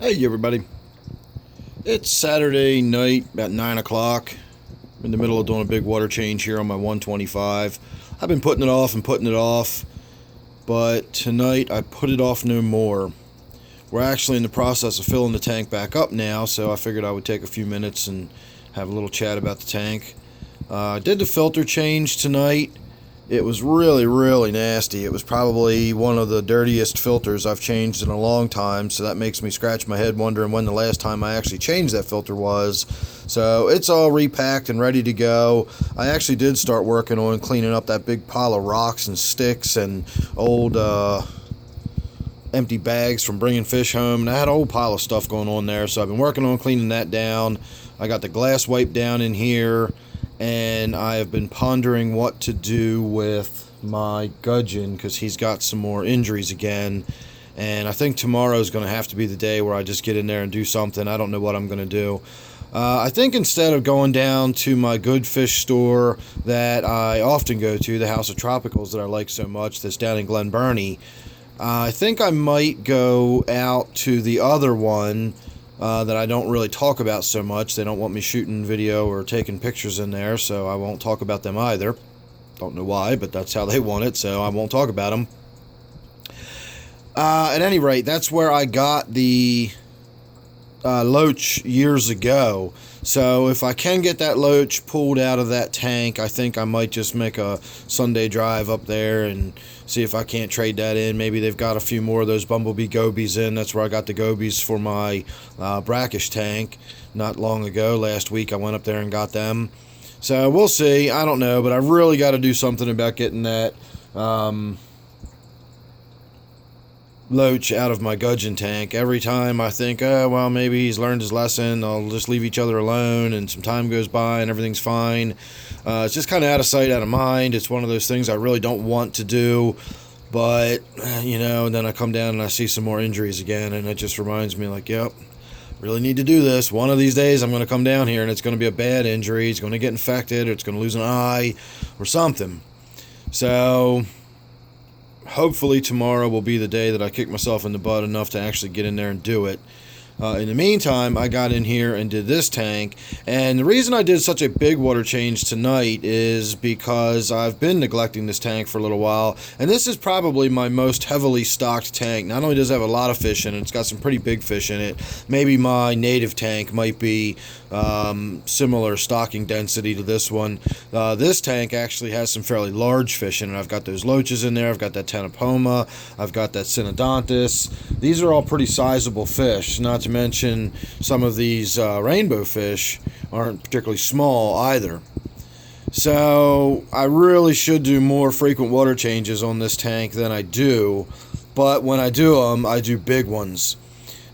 Hey everybody. It's Saturday night, about 9 o'clock. I'm in the middle of doing a big water change here on my 125. I've been putting it off and putting it off, but tonight I put it off no more. We're actually in the process of filling the tank back up now, so I figured I would take a few minutes and have a little chat about the tank. I did the filter change tonight. It was really nasty. It was probably one of the dirtiest filters I've changed in a long time, so that makes me scratch my head wondering when the last time I actually changed that filter was. So it's all repacked and ready to go. I actually did start working on cleaning up that big pile of rocks and sticks and old empty bags from bringing fish home. And I had a whole pile of stuff going on there, so I've been working on cleaning that down. I got the glass wipe down in here, and I have been pondering what to do with my gudgeon because he's got some more injuries again. And I think tomorrow is going to have to be the day where I just get in there and do something. I don't know what I'm going to do. I think instead of going down to my good fish store that I often go to, the House of Tropicals that I like so much, that's down in Glen Burnie, I think I might go out to the other one that I don't really talk about so much. They don't want me shooting video or taking pictures in there, so I won't talk about them either. Don't know why, but that's how they want it, so I won't talk about them. At any rate, that's where I got the loach years ago. So if I can get that loach pulled out of that tank, I think I might just make a Sunday drive up there and see if I can't trade that in. Maybe they've got a few more of those bumblebee gobies in. That's where I got the gobies for my brackish tank not long ago. Last week I went up there and got them. So we'll see. I don't know, but I really got to do something about getting that loach out of my gudgeon tank. Every time I think, oh, well, maybe he's learned his lesson, I'll just leave each other alone, and some time goes by and everything's fine. It's just kind of out of sight, out of mind. It's one of those things I really don't want to do, but, and then I come down and I see some more injuries again, and it just reminds me, like, yep, really need to do this. One of these days I'm going to come down here and it's going to be a bad injury. It's going to get infected, or it's going to lose an eye or something. So hopefully tomorrow will be the day that I kick myself in the butt enough to actually get in there and do it. In the meantime, I got in here and did this tank, and the reason I did such a big water change tonight is because I've been neglecting this tank for a little while, and this is probably my most heavily stocked tank. Not only does it have a lot of fish in it, it's got some pretty big fish in it. Maybe my native tank might be similar stocking density to this one. This tank actually has some fairly large fish in it. I've got those loaches in there, I've got that Tenopoma, I've got that Synodontis. These are all pretty sizable fish, not to mention some of these rainbow fish aren't particularly small either. So I really should do more frequent water changes on this tank than I do, but when I do them, I do big ones.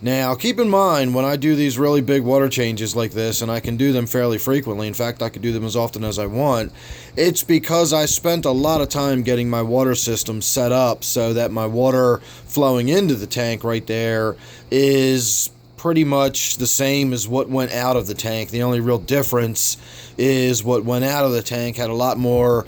Now, keep in mind, when I do these really big water changes like this, and I can do them fairly frequently, in fact, I can do them as often as I want, it's because I spent a lot of time getting my water system set up so that my water flowing into the tank right there is pretty much the same as what went out of the tank. The only real difference is what went out of the tank had a lot more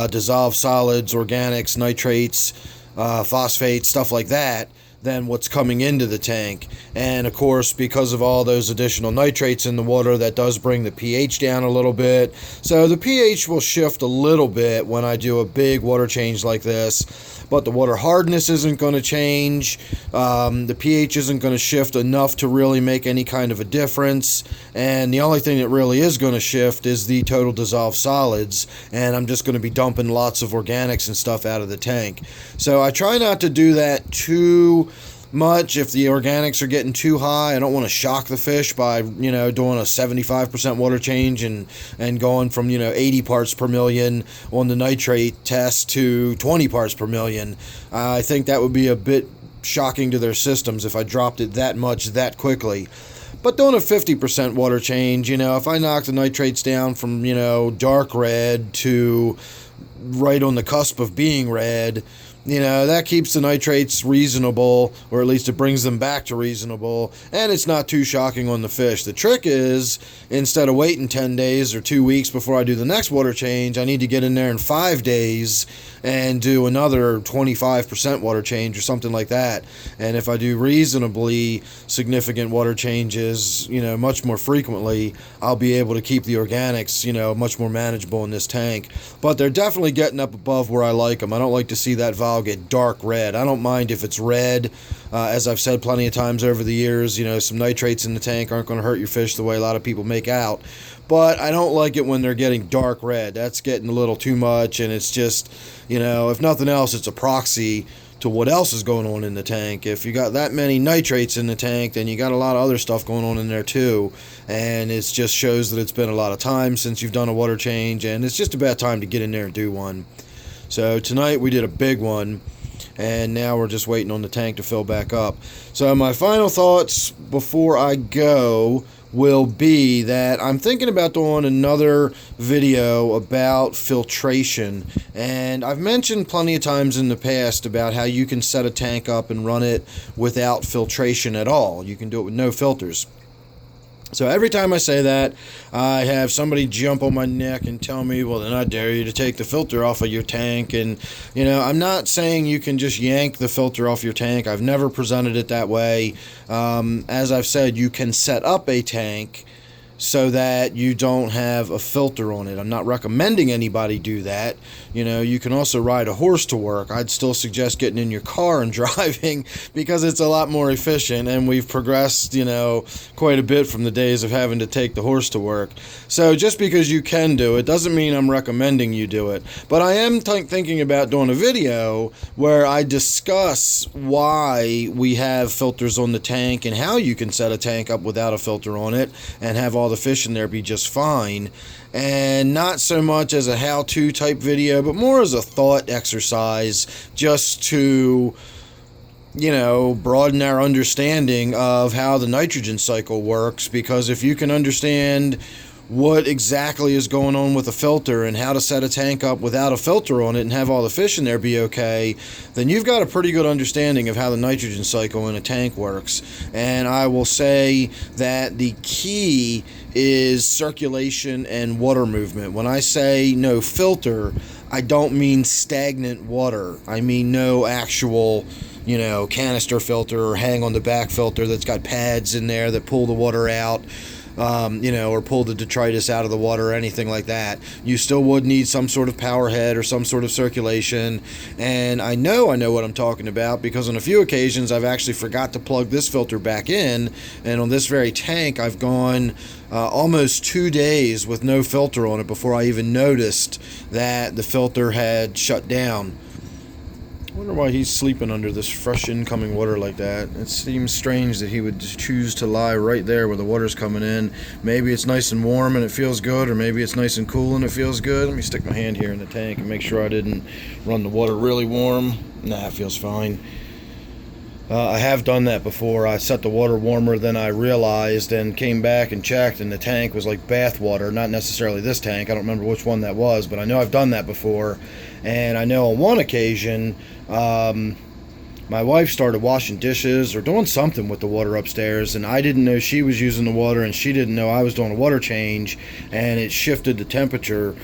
dissolved solids, organics, nitrates, phosphates, stuff like that, than what's coming into the tank. And of course, because of all those additional nitrates in the water, that does bring the pH down a little bit. So the pH will shift a little bit when I do a big water change like this, but the water hardness isn't going to change. The pH isn't going to shift enough to really make any kind of a difference, and the only thing that really is going to shift is the total dissolved solids, and I'm just going to be dumping lots of organics and stuff out of the tank. So I try not to do that too much. If the organics are getting too high, I don't want to shock the fish by doing a 75% water change and going from 80 parts per million on the nitrate test to 20 parts per million. I think that would be a bit shocking to their systems if I dropped it that much that quickly. But doing a 50% water change, if I knock the nitrates down from dark red to right on the cusp of being red, That keeps the nitrates reasonable, or at least it brings them back to reasonable, and it's not too shocking on the fish. The trick is, instead of waiting 10 days or 2 weeks before I do the next water change, I need to get in there in 5 days and do another 25% water change or something like that. And if I do reasonably significant water changes, much more frequently, I'll be able to keep the organics, much more manageable in this tank. But they're definitely getting up above where I like them. I don't like to see that valve get dark red. I don't mind if it's red. As I've said plenty of times over the years, some nitrates in the tank aren't going to hurt your fish the way a lot of people make out. But I don't like it when they're getting dark red. That's getting a little too much, and it's just, if nothing else, it's a proxy to what else is going on in the tank. If you got that many nitrates in the tank, then you got a lot of other stuff going on in there too, and it just shows that it's been a lot of time since you've done a water change, and it's just about time to get in there and do one. So tonight we did a big one, and now we're just waiting on the tank to fill back up. So my final thoughts before I go will be that I'm thinking about doing another video about filtration, and I've mentioned plenty of times in the past about how you can set a tank up and run it without filtration at all. You can do it with no filters. So every time I say that, I have somebody jump on my neck and tell me, well, then I dare you to take the filter off of your tank. And, I'm not saying you can just yank the filter off your tank. I've never presented it that way. As I've said, you can set up a tank so that you don't have a filter on it. I'm not recommending anybody do that. You can also ride a horse to work. I'd still suggest getting in your car and driving because it's a lot more efficient, and we've progressed, quite a bit from the days of having to take the horse to work. So just because you can do it doesn't mean I'm recommending you do it. But I am thinking about doing a video where I discuss why we have filters on the tank and how you can set a tank up without a filter on it and have all the fish in there be just fine. And not so much as a how-to type video, but more as a thought exercise, just to broaden our understanding of how the nitrogen cycle works. Because if you can understand what exactly is going on with a filter and how to set a tank up without a filter on it and have all the fish in there be okay, then you've got a pretty good understanding of how the nitrogen cycle in a tank works. And I will say that the key is circulation and water movement. When I say no filter, I don't mean stagnant water. I mean no actual canister filter or hang on the back filter that's got pads in there that pull the water out, or pull the detritus out of the water or anything like that. You still would need some sort of power head or some sort of circulation. And I know what I'm talking about because on a few occasions I've actually forgot to plug this filter back in, and on this very tank I've gone almost 2 days with no filter on it before I even noticed that the filter had shut down. I wonder why he's sleeping under this fresh incoming water like that. It seems strange that he would just choose to lie right there where the water's coming in. Maybe it's nice and warm and it feels good, or maybe it's nice and cool and it feels good. Let me stick my hand here in the tank and make sure I didn't run the water really warm. Nah, it feels fine. I have done that before. I set the water warmer than I realized and came back and checked, and the tank was like bath water. Not necessarily this tank. I don't remember which one that was, but I know I've done that before. And I know on one occasion, my wife started washing dishes or doing something with the water upstairs, and I didn't know she was using the water, and she didn't know I was doing a water change, and it shifted the temperature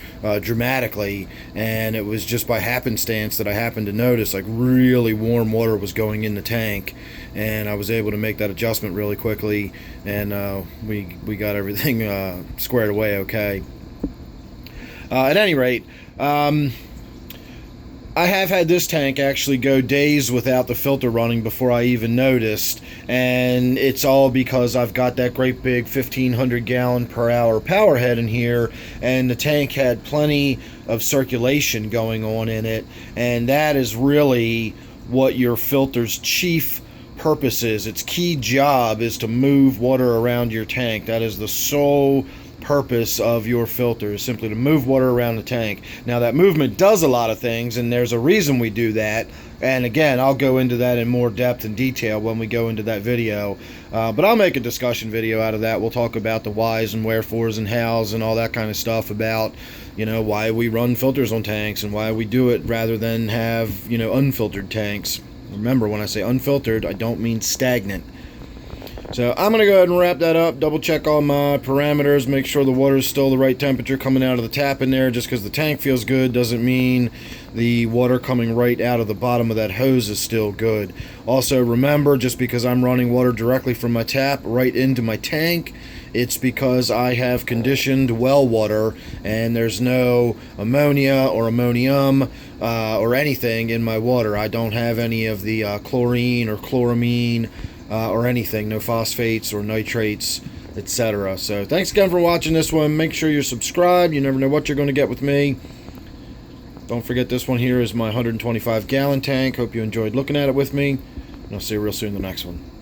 dramatically. And it was just by happenstance that I happened to notice like really warm water was going in the tank, and I was able to make that adjustment really quickly, and we got everything squared away okay. At any rate, I have had this tank actually go days without the filter running before I even noticed, and it's all because I've got that great big 1500 gallon per hour power head in here, and the tank had plenty of circulation going on in it, and that is really what your filter's chief purpose is. Its key job is to move water around your tank. That is the sole purpose of your filter is simply to move water around the tank. Now that movement does a lot of things, and there's a reason we do that. And again, I'll go into that in more depth and detail when we go into that video. But I'll make a discussion video out of that. We'll talk about the whys and wherefores and hows and all that kind of stuff about, you know, why we run filters on tanks and why we do it rather than have, you know, unfiltered tanks. Remember, when I say unfiltered, I don't mean stagnant. So I'm going to go ahead and wrap that up, double check all my parameters, make sure the water is still the right temperature coming out of the tap in there. Just because the tank feels good doesn't mean the water coming right out of the bottom of that hose is still good. Also remember, just because I'm running water directly from my tap right into my tank, it's because I have conditioned well water and there's no ammonia or ammonium or anything in my water. I don't have any of the chlorine or chloramine or anything, no phosphates or nitrates, etc. So thanks again for watching this one. Make sure you're subscribed. You never know what you're going to get with me. Don't forget, this one here is my 125 gallon tank. Hope you enjoyed looking at it with me, and I'll see you real soon in the next one.